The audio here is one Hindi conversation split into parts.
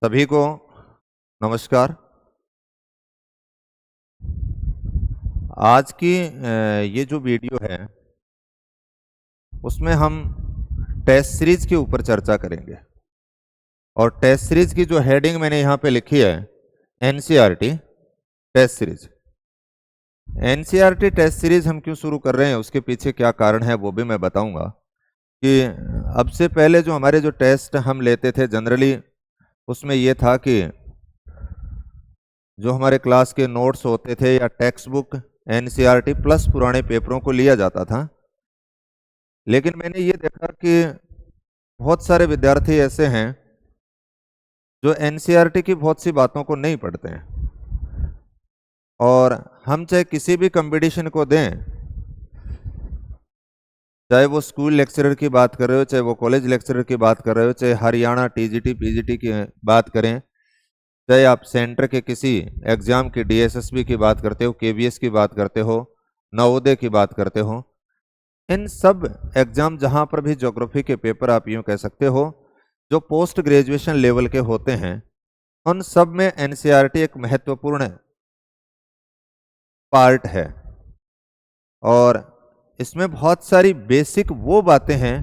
सभी को नमस्कार। आज की ये जो वीडियो है उसमें हम टेस्ट सीरीज के ऊपर चर्चा करेंगे और टेस्ट सीरीज की जो हेडिंग मैंने यहाँ पे लिखी है NCERT test series. NCERT test series हम क्यों शुरू कर रहे हैं, उसके पीछे क्या कारण है वो भी मैं बताऊंगा कि अब से पहले जो हमारे जो टेस्ट हम लेते थे जनरली उसमें ये था कि जो हमारे क्लास के नोट्स होते थे या टेक्स्ट बुक एनसीईआरटी प्लस पुराने पेपरों को लिया जाता था। लेकिन मैंने ये देखा कि बहुत सारे विद्यार्थी ऐसे हैं जो एनसीईआरटी की बहुत सी बातों को नहीं पढ़ते हैं और हम चाहे किसी भी कंपटीशन को दें, चाहे वो स्कूल लेक्चरर की बात कर रहे हो, चाहे वो कॉलेज लेक्चरर की बात कर रहे हो, चाहे हरियाणा टीजीटी पीजीटी की बात करें, चाहे आप सेंटर के किसी एग्जाम की डीएसएसबी की बात करते हो, केवीएस की बात करते हो, नवोदय की बात करते हो, इन सब एग्जाम जहां पर भी ज्योग्राफी के पेपर आप यूं कह सकते हो जो पोस्ट ग्रेजुएशन लेवल के होते हैं, उन सब में एनसीईआरटी एक महत्वपूर्ण पार्ट है और इसमें बहुत सारी बेसिक वो बातें हैं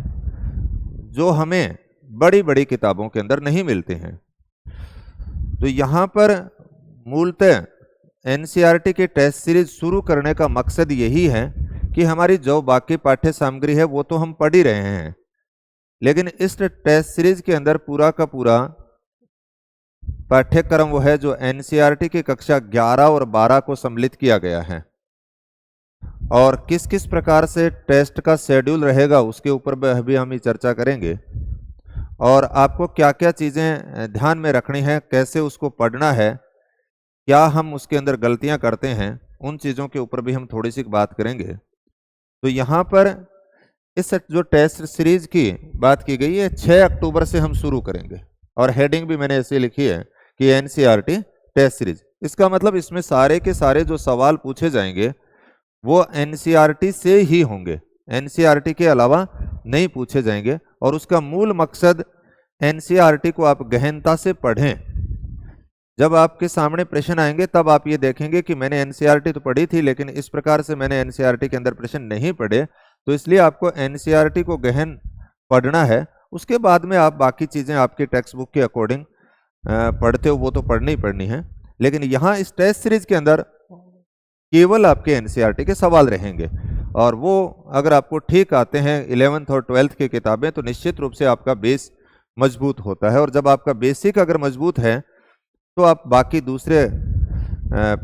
जो हमें बड़ी बड़ी किताबों के अंदर नहीं मिलती हैं। तो यहाँ पर मूलतः एनसीईआरटी के टेस्ट सीरीज शुरू करने का मकसद यही है कि हमारी जो बाकी पाठ्य सामग्री है वो तो हम पढ़ ही रहे हैं, लेकिन इस टेस्ट सीरीज के अंदर पूरा का पूरा पाठ्यक्रम वो है जो एनसीईआरटी की कक्षा 11 और 12 को सम्मिलित किया गया है और किस किस प्रकार से टेस्ट का शेड्यूल रहेगा उसके ऊपर भी हम ही चर्चा करेंगे और आपको क्या क्या चीज़ें ध्यान में रखनी है, कैसे उसको पढ़ना है, क्या हम उसके अंदर गलतियां करते हैं, उन चीज़ों के ऊपर भी हम थोड़ी सी बात करेंगे। तो यहाँ पर इस जो टेस्ट सीरीज की बात की गई है 6 अक्टूबर से हम शुरू करेंगे और हेडिंग भी मैंने ऐसे लिखी है कि एनसीईआरटी टेस्ट सीरीज। इसका मतलब इसमें सारे के सारे जो सवाल पूछे जाएंगे वो एनसीईआरटी से ही होंगे, एनसीईआरटी के अलावा नहीं पूछे जाएंगे और उसका मूल मकसद एनसीईआरटी को आप गहनता से पढ़ें। जब आपके सामने प्रश्न आएंगे तब आप ये देखेंगे कि मैंने एनसीईआरटी तो पढ़ी थी लेकिन इस प्रकार से मैंने एनसीईआरटी के अंदर प्रश्न नहीं पढ़े, तो इसलिए आपको एनसीईआरटी को गहन पढ़ना है। उसके बाद में आप बाकी चीज़ें आपके टेक्स्ट बुक के अकॉर्डिंग पढ़ते हो वो तो पढ़नी ही पढ़नी है, लेकिन यहाँ इस टेस्ट सीरीज के अंदर केवल आपके एनसीईआरटी के सवाल रहेंगे और वो अगर आपको ठीक आते हैं 11th और 12th की किताबें तो निश्चित रूप से आपका बेस मजबूत होता है और जब आपका बेसिक अगर मजबूत है तो आप बाकी दूसरे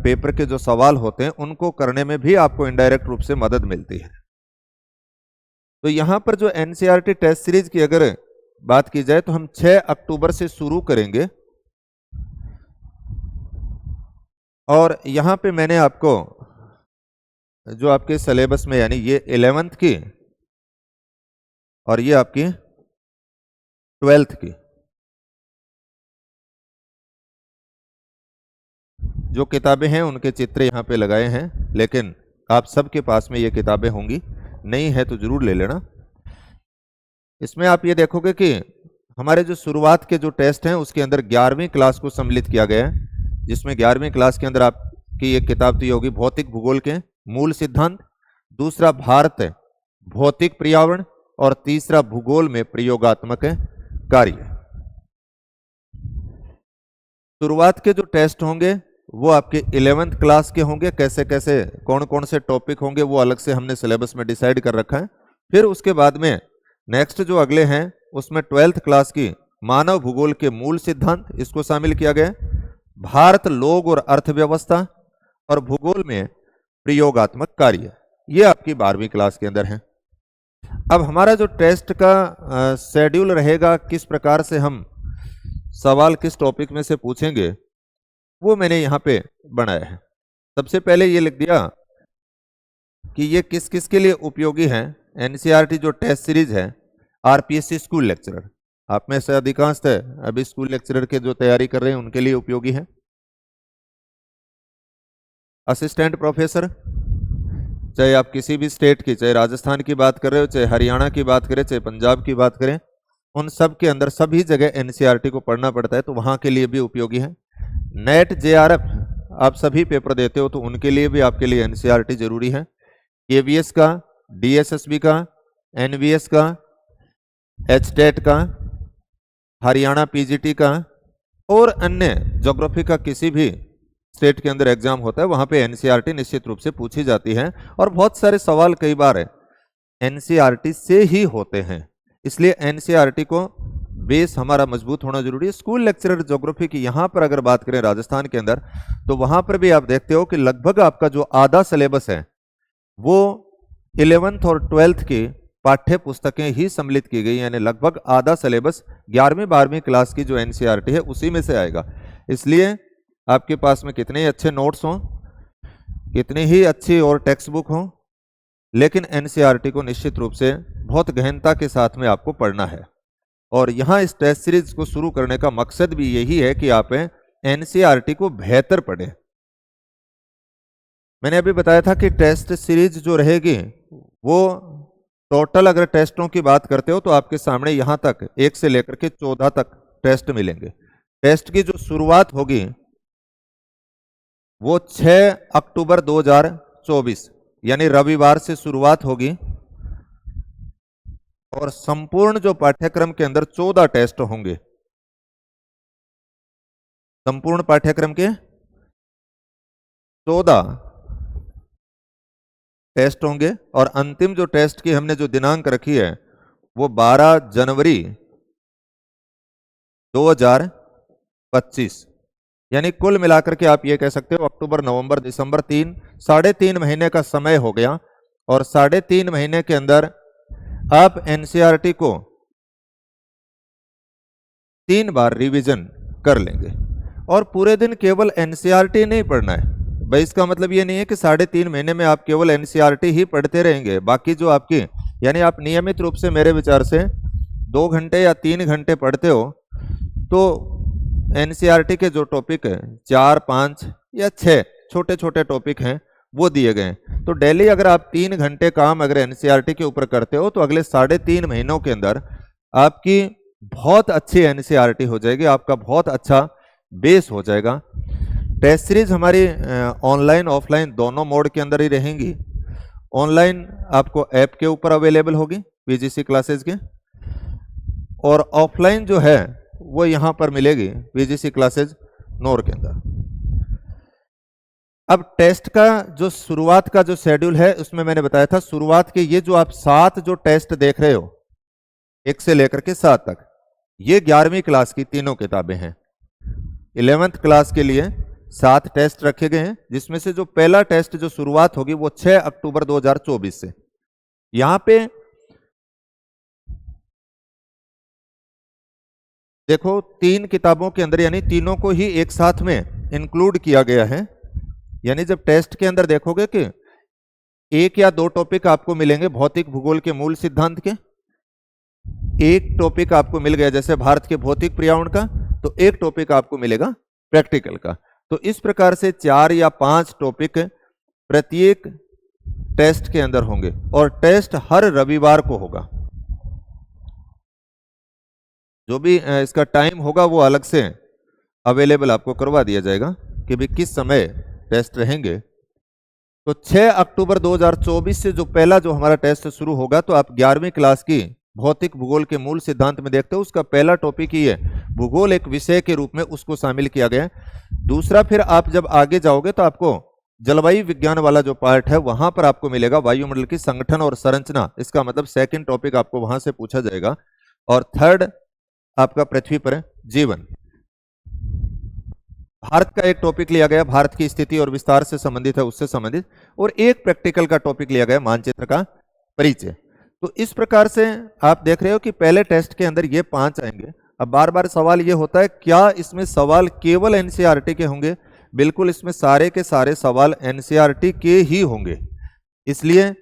पेपर के जो सवाल होते हैं उनको करने में भी आपको इनडायरेक्ट रूप से मदद मिलती है। तो यहाँ पर जो एनसीईआरटी टेस्ट सीरीज की अगर बात की जाए तो हम 6 अक्टूबर से शुरू करेंगे और यहाँ पे मैंने आपको जो आपके सिलेबस में यानी ये 11th की और ये आपकी 12th की जो किताबें हैं उनके चित्र यहाँ पे लगाए हैं, लेकिन आप सबके पास में ये किताबें होंगी, नहीं है तो जरूर ले लेना। इसमें आप ये देखोगे कि हमारे जो शुरुआत के जो टेस्ट हैं उसके अंदर 11वीं क्लास को सम्मिलित किया गया है, जिसमें 11वीं क्लास के अंदर आपकी एक किताब तो होगी भौतिक भूगोल के मूल सिद्धांत, दूसरा भारत भौतिक पर्यावरण और तीसरा भूगोल में प्रयोगात्मक कार्य। शुरुआत के जो टेस्ट होंगे वो आपके 11th क्लास के होंगे, कैसे कैसे कौन कौन से टॉपिक होंगे वो अलग से हमने सिलेबस में डिसाइड कर रखा है। फिर उसके बाद में नेक्स्ट जो अगले हैं उसमें 12th क्लास की मानव भूगोल के मूल सिद्धांत इसको शामिल किया गया, भारत लोग और अर्थव्यवस्था और भूगोल में प्रयोगात्मक कार्य, ये आपकी 12वीं क्लास के अंदर है। अब हमारा जो टेस्ट का शेड्यूल रहेगा, किस प्रकार से हम सवाल किस टॉपिक में से पूछेंगे वो मैंने यहाँ पे बनाया है। सबसे पहले ये लिख दिया कि ये किस किस के लिए उपयोगी है। एनसीईआरटी जो टेस्ट सीरीज है आरपीएससी स्कूल लेक्चरर, आप में से अधिकांश अभी स्कूल लेक्चरर के जो तैयारी कर रहे हैं उनके लिए उपयोगी है। असिस्टेंट प्रोफेसर, चाहे आप किसी भी स्टेट की, चाहे राजस्थान की बात कर रहे हो, चाहे हरियाणा की बात करें, चाहे पंजाब की बात करें, उन सब के अंदर सभी जगह एनसीईआरटी को पढ़ना पड़ता है, तो वहां के लिए भी उपयोगी है। नेट जेआरएफ आप सभी पेपर देते हो तो उनके लिए भी आपके लिए एनसीईआरटी जरूरी है। केवीएस का, डीएसएसबी का, एनवीएस का, एचटेट का, हरियाणा पीजीटी का और अन्य ज्योग्राफी का किसी भी स्टेट के अंदर एग्जाम होता है वहां पे एनसीईआरटी निश्चित रूप से पूछी जाती है। और बहुत सारे सवाल कई बार एनसीईआरटी से ही होते हैं, इसलिए एनसीईआरटी को बेस हमारा मजबूत होना जरूरी है। स्कूल लेक्चरर ज्योग्राफी की यहां पर अगर बात करें राजस्थान के अंदर, तो वहां पर भी आप देखते हो कि लगभग आपका जो आधा सिलेबस है वो 11th और 12th की पाठ्य पुस्तकें ही सम्मिलित की गई, यानी लगभग आधा सिलेबस 11वीं 12वीं क्लास की जो एनसीईआरटी है उसी में से आएगा। इसलिए आपके पास में कितने ही अच्छे नोट्स हों, कितनी ही अच्छी और टेक्स्ट बुक हो, लेकिन एनसीईआरटी को निश्चित रूप से बहुत गहनता के साथ में आपको पढ़ना है। और यहाँ इस टेस्ट सीरीज को शुरू करने का मकसद भी यही है कि आप एनसीईआरटी को बेहतर पढ़ें। मैंने अभी बताया था कि टेस्ट सीरीज जो रहेगी वो टोटल अगर टेस्टों की बात करते हो तो आपके सामने यहां तक 1 से लेकर के 14 तक टेस्ट मिलेंगे। टेस्ट की जो शुरुआत होगी वो 6 अक्टूबर 2024 यानी रविवार से शुरुआत होगी और संपूर्ण जो पाठ्यक्रम के अंदर 14 टेस्ट होंगे। संपूर्ण पाठ्यक्रम के 14 टेस्ट होंगे और अंतिम जो टेस्ट की हमने जो दिनांक रखी है वो 12 जनवरी 2025, यानी कुल मिलाकर के आप ये कह सकते हो अक्टूबर नवंबर दिसंबर 3.5 महीने का समय हो गया। और 3.5 महीने के अंदर आप एनसीईआरटी को 3 बार रिवीजन कर लेंगे। और पूरे दिन केवल एनसीईआरटी नहीं पढ़ना है भाई, इसका मतलब ये नहीं है कि 3.5 महीने में आप केवल एनसीईआरटी ही पढ़ते रहेंगे। बाकी जो आपकी यानी आप नियमित रूप से मेरे विचार से 2 घंटे या 3 घंटे पढ़ते हो तो एनसीईआरटी के जो टॉपिक है 4, 5 या 6 छोटे छोटे टॉपिक हैं वो दिए गए हैं। तो डेली अगर आप 3 घंटे काम अगर एनसीईआरटी के ऊपर करते हो तो अगले 3.5 महीनों के अंदर आपकी बहुत अच्छी एनसीईआरटी हो जाएगी, आपका बहुत अच्छा बेस हो जाएगा। टेस्ट सीरीज हमारी ऑनलाइन ऑफलाइन दोनों मोड के अंदर ही रहेंगी। ऑनलाइन आपको ऐप के ऊपर अवेलेबल होगी पीजीसी क्लासेस के, और ऑफलाइन जो है वो यहां पर मिलेगी पीजीसी क्लासेस नोर के अंदर। अब टेस्ट का जो शुरुआत का जो शेड्यूल है उसमें मैंने बताया था शुरुआत के ये जो आप 7 जो टेस्ट देख रहे हो 1 से लेकर के 7 तक, ये 11वीं क्लास की तीनों किताबें हैं। 11th क्लास के लिए 7 टेस्ट रखे गए हैं, जिसमें से जो पहला टेस्ट जो शुरुआत होगी वो 6 अक्टूबर 2024 से। यहां पे देखो 3 किताबों के अंदर यानी तीनों को ही एक साथ में इंक्लूड किया गया है। यानी जब टेस्ट के अंदर देखोगे कि 1 या 2 टॉपिक आपको मिलेंगे भौतिक भूगोल के मूल सिद्धांत के, एक टॉपिक आपको मिल गया जैसे भारत के भौतिक पर्यावरण का, तो एक टॉपिक आपको मिलेगा प्रैक्टिकल का। तो इस प्रकार से 4 या 5 टॉपिक प्रत्येक टेस्ट के अंदर होंगे और टेस्ट हर रविवार को होगा। जो भी इसका टाइम होगा वो अलग से अवेलेबल आपको करवा दिया जाएगा कि भी किस समय टेस्ट रहेंगे। तो 6 अक्टूबर 2024 से जो पहला जो हमारा टेस्ट शुरू होगा, तो आप 11वीं क्लास की भौतिक भूगोल के मूल सिद्धांत में देखते हो उसका पहला टॉपिक ही है भूगोल एक विषय के रूप में उसको शामिल किया गया है। दूसरा फिर आप जब आगे जाओगे तो आपको जलवायु विज्ञान वाला जो पार्ट है वहां पर आपको मिलेगा वायुमंडल की संगठन और संरचना, इसका मतलब सेकंड टॉपिक आपको वहां से पूछा जाएगा। और थर्ड आपका पृथ्वी पर जीवन। भारत का एक टॉपिक लिया गया, भारत की स्थिति और विस्तार से संबंधित है उससे संबंधित, और एक प्रैक्टिकल का टॉपिक लिया गया मानचित्र का परिचय। तो इस प्रकार से आप देख रहे हो कि पहले टेस्ट के अंदर ये 5 आएंगे। अब बार बार सवाल ये होता है क्या इसमें सवाल केवल एनसीईआरटी के होंगे? बिल्कुल, इसमें सारे के सारे सवाल एनसीईआरटी के ही होंगे। इसलिए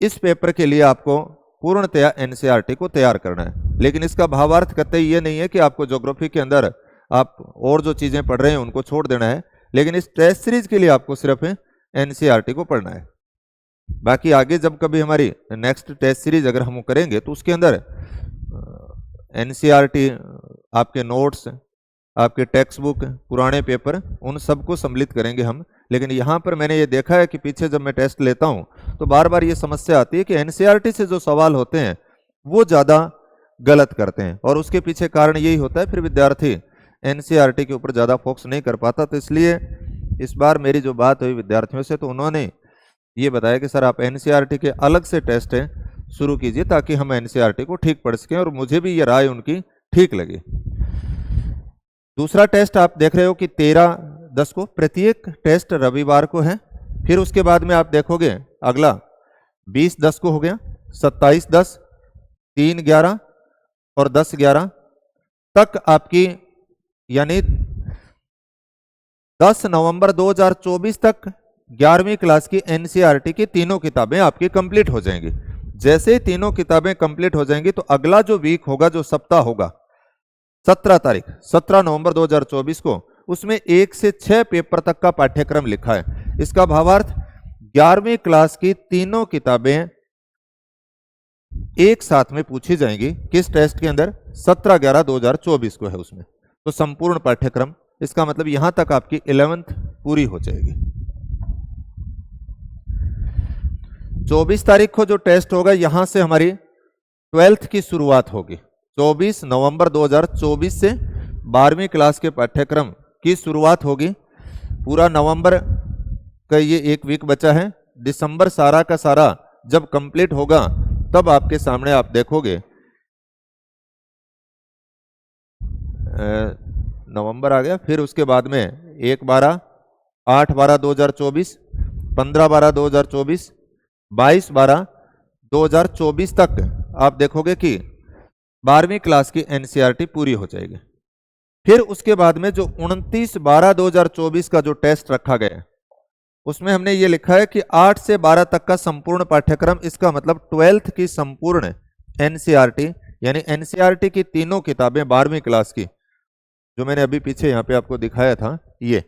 इस पेपर के लिए आपको पूर्णतया एनसीईआरटी को तैयार करना है। लेकिन इसका भावार्थ कतई ये नहीं है कि आपको ज्योग्राफी के अंदर आप और जो चीजें पढ़ रहे हैं उनको छोड़ देना है, लेकिन इस टेस्ट सीरीज के लिए आपको सिर्फ एनसीईआरटी को पढ़ना है। बाकी आगे जब कभी हमारी नेक्स्ट टेस्ट सीरीज अगर हम करेंगे तो उसके अंदर एनसीईआरटी, आपके नोट्स, आपके टेक्स्ट बुक, पुराने पेपर, उन सबको सम्मिलित करेंगे हम। लेकिन यहाँ पर मैंने ये देखा है कि पीछे जब मैं टेस्ट लेता हूँ तो बार बार ये समस्या आती है कि एनसीईआरटी से जो सवाल होते हैं वो ज़्यादा गलत करते हैं, और उसके पीछे कारण यही होता है फिर विद्यार्थी एनसीईआरटी के ऊपर ज़्यादा फोकस नहीं कर पाता। तो इसलिए इस बार मेरी जो बात हुई विद्यार्थियों से तो उन्होंने ये बताया कि सर आप एनसीईआरटी के अलग से टेस्ट है शुरू कीजिए ताकि हम एनसीईआरटी को ठीक पढ़ सकें, और मुझे भी ये राय उनकी ठीक लगी। दूसरा टेस्ट आप देख रहे हो कि 13/10 को, प्रत्येक टेस्ट रविवार को है। फिर उसके बाद में आप देखोगे अगला 20/10 को हो गया, 27/10, 3/11 और 10/11 तक आपकी, यानी 10 नवंबर 2024 तक 11वीं क्लास की एनसीईआरटी की तीनों किताबें आपकी कंप्लीट हो जाएंगी। जैसे ही तीनों किताबें कंप्लीट हो जाएंगी तो अगला जो वीक होगा, जो सप्ताह होगा, 17 नवंबर 2024 को, उसमें 1 से 6 पेपर तक का पाठ्यक्रम लिखा है। इसका भावार्थ 11वीं क्लास की तीनों किताबें एक साथ में पूछी जाएंगी। किस टेस्ट के अंदर? 17/11/2024 को है उसमें। तो संपूर्ण पाठ्यक्रम, इसका मतलब यहां तक आपकी 11th पूरी हो जाएगी। 24 तारीख को जो टेस्ट होगा, यहां से हमारी 12th की शुरुआत होगी। 24 नवंबर 2024 से 12वीं क्लास के पाठ्यक्रम की शुरुआत होगी। पूरा नवंबर का ये एक वीक बचा है। दिसंबर सारा का सारा जब कंप्लीट होगा तब आपके सामने आप देखोगे, नवंबर आ गया, फिर उसके बाद में 1/12, 8/12/2024, 15/12/2024, 22/12/2024 तक आप देखोगे कि 12वीं क्लास की एनसीईआरटी पूरी हो जाएगी। फिर उसके बाद में जो 29/12/2024 का जो टेस्ट रखा गया है, उसमें हमने ये लिखा है कि 8 से 12 तक का संपूर्ण पाठ्यक्रम, इसका मतलब 12th की संपूर्ण एनसीईआरटी, यानी एनसीईआरटी की तीनों किताबें 12वीं क्लास की, जो मैंने अभी पीछे यहां पे आपको दिखाया था, ये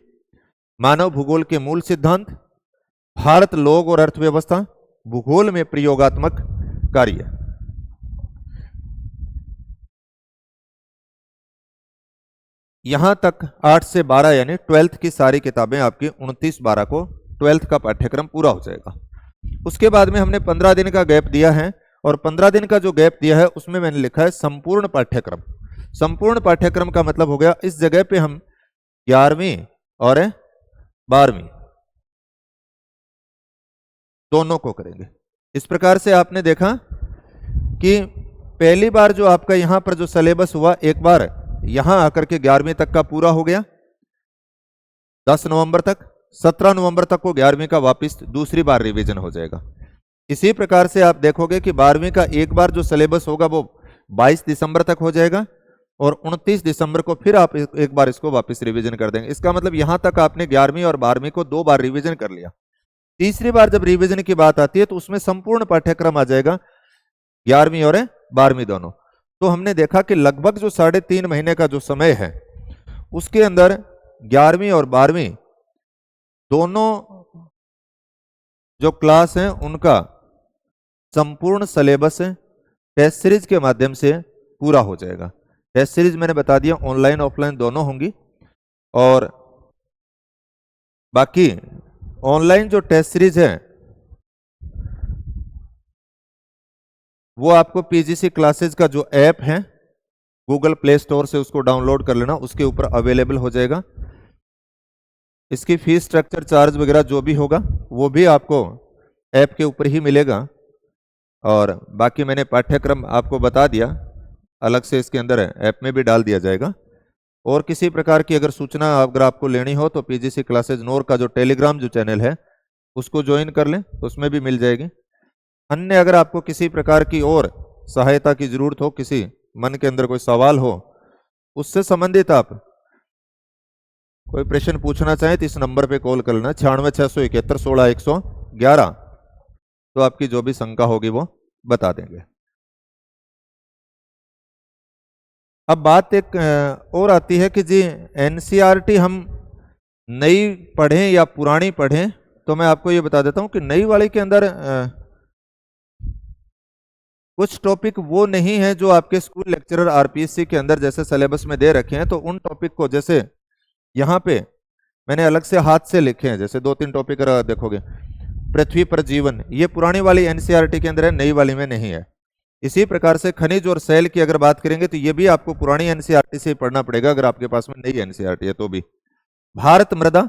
मानव भूगोल के मूल सिद्धांत, भारत लोग और अर्थव्यवस्था, भूगोल में प्रयोगात्मक कार्य, यहां तक 8 से 12 यानी 12th की सारी किताबें आपकी 29/12 को 12th का पाठ्यक्रम पूरा हो जाएगा। उसके बाद में हमने 15 दिन का गैप दिया है, और 15 दिन का जो गैप दिया है उसमें मैंने लिखा है संपूर्ण पाठ्यक्रम। संपूर्ण पाठ्यक्रम का मतलब हो गया, इस जगह पे हम 11वीं और 12वीं दोनों को करेंगे। इस प्रकार से आपने देखा कि पहली बार जो आपका यहां पर जो सिलेबस हुआ, एक बार यहां आकर के 11वीं तक का पूरा हो गया 10 नवंबर तक, 17 नवंबर तक को 11वीं का वापस दूसरी बार रिवीजन हो जाएगा। इसी प्रकार से आप देखोगे कि 12वीं का एक बार जो सिलेबस होगा वो 22 दिसंबर तक हो जाएगा, और 29 दिसंबर को फिर आप एक बार इसको वापस रिवीजन कर देंगे। इसका मतलब यहां तक आपने 11वीं और 12वीं को 2 बार रिवीजन कर लिया। तीसरी बार जब रिवीजन की बात आती है तो उसमें संपूर्ण पाठ्यक्रम आ जाएगा, 11वीं और 12वीं दोनों। तो हमने देखा कि लगभग जो 3.5 महीने का जो समय है, उसके अंदर 11वीं और 12वीं दोनों जो क्लास हैं उनका संपूर्ण सिलेबस टेस्ट सीरीज के माध्यम से पूरा हो जाएगा। टेस्ट सीरीज मैंने बता दिया ऑनलाइन ऑफलाइन दोनों होंगी, और बाकी ऑनलाइन जो टेस्ट सीरीज है वो आपको पीजीसी क्लासेज का जो ऐप है गूगल प्ले स्टोर से उसको डाउनलोड कर लेना, उसके ऊपर अवेलेबल हो जाएगा। इसकी फीस स्ट्रक्चर चार्ज वगैरह जो भी होगा वो भी आपको ऐप के ऊपर ही मिलेगा, और बाकी मैंने पाठ्यक्रम आपको बता दिया, अलग से इसके अंदर ऐप में भी डाल दिया जाएगा। और किसी प्रकार की अगर सूचना अगर आपको लेनी हो तो पीजीसी क्लासेज नोर का जो टेलीग्राम जो चैनल है उसको ज्वाइन कर लें, तो उसमें भी मिल जाएगी। अन्य अगर आपको किसी प्रकार की और सहायता की जरूरत हो, किसी मन के अंदर कोई सवाल हो, उससे संबंधित आप कोई प्रश्न पूछना चाहें तो इस नंबर पे कॉल कर लेना 9661716111, तो आपकी जो भी शंका होगी वो बता देंगे। अब बात एक और आती है कि जी एनसीईआरटी हम नई पढ़ें या पुरानी पढ़ें, तो मैं आपको ये बता देता हूं कि नई वाले के अंदर कुछ टॉपिक वो नहीं है जो आपके स्कूल लेक्चरर आरपीएससी के अंदर जैसे सिलेबस में दे रखे हैं, तो उन टॉपिक को जैसे यहाँ पे मैंने अलग से हाथ से लिखे हैं, जैसे 2-3 टॉपिक देखोगे, पृथ्वी पर जीवन, ये पुरानी वाली एनसीईआरटी के अंदर है, नई वाली में नहीं है। इसी प्रकार से खनिज और सेल की अगर बात करेंगे तो ये भी आपको पुरानी एनसीईआरटी से ही पढ़ना पड़ेगा अगर आपके पास में नई एनसीईआरटी है तो भी। भारत मृदा,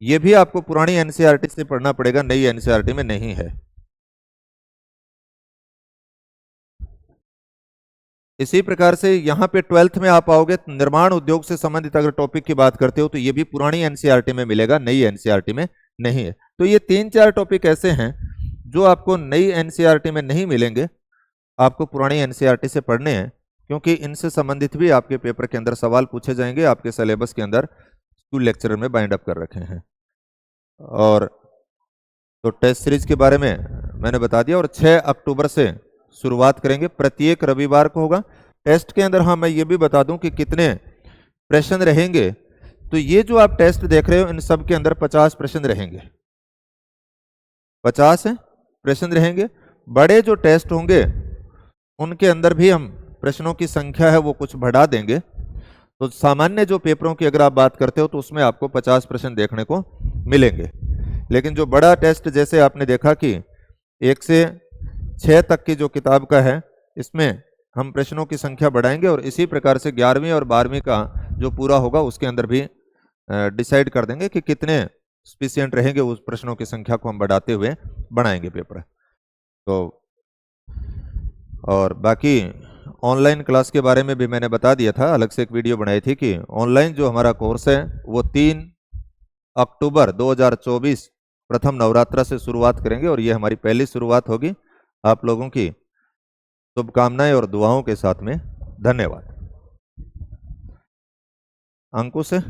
ये भी आपको पुरानी एनसीईआरटी से पढ़ना पड़ेगा, नई एनसीईआरटी में नहीं है। इसी प्रकार से यहाँ पे 12th में आप आओगे, निर्माण उद्योग से संबंधित अगर टॉपिक की बात करते हो तो ये भी पुरानी एनसीईआरटी में मिलेगा, नई एनसीईआरटी में नहीं है। तो ये 3-4 टॉपिक ऐसे हैं जो आपको नई एनसीईआरटी में नहीं मिलेंगे, आपको पुरानी एनसीईआरटी से पढ़ने हैं, क्योंकि इनसे संबंधित भी आपके पेपर के अंदर सवाल पूछे जाएंगे, आपके सिलेबस के अंदर स्कूल लेक्चरर में बाइंड अप कर रखे हैं। और तो टेस्ट सीरीज के बारे में मैंने बता दिया, और 6 अक्टूबर से शुरुआत करेंगे, प्रत्येक रविवार को होगा। टेस्ट के अंदर हाँ मैं ये भी बता दूं कि कितने प्रश्न रहेंगे। तो ये जो आप टेस्ट देख रहे हो इन सब के अंदर 50 प्रश्न रहेंगे, 50 प्रश्न रहेंगे। बड़े जो टेस्ट होंगे उनके अंदर भी हम प्रश्नों की संख्या है वो कुछ बढ़ा देंगे। तो सामान्य जो पेपरों की अगर आप बात करते हो तो उसमें आपको 50 प्रश्न देखने को मिलेंगे, लेकिन जो बड़ा टेस्ट जैसे आपने देखा कि 1 से 6 तक की जो किताब का है, इसमें हम प्रश्नों की संख्या बढ़ाएंगे, और इसी प्रकार से 11वीं और 12वीं का जो पूरा होगा उसके अंदर भी डिसाइड कर देंगे कि कितने स्पिशिएंट रहेंगे, उस प्रश्नों की संख्या को हम बढ़ाते हुए बनाएंगे पेपर। तो और बाकी ऑनलाइन क्लास के बारे में भी मैंने बता दिया था, अलग से एक वीडियो बनाई थी कि ऑनलाइन जो हमारा कोर्स है वो 3 अक्टूबर 2024 प्रथम नवरात्र से शुरुआत करेंगे, और ये हमारी पहली शुरुआत होगी। आप लोगों की शुभकामनाएं और दुआओं के साथ में धन्यवाद। अंकुश है।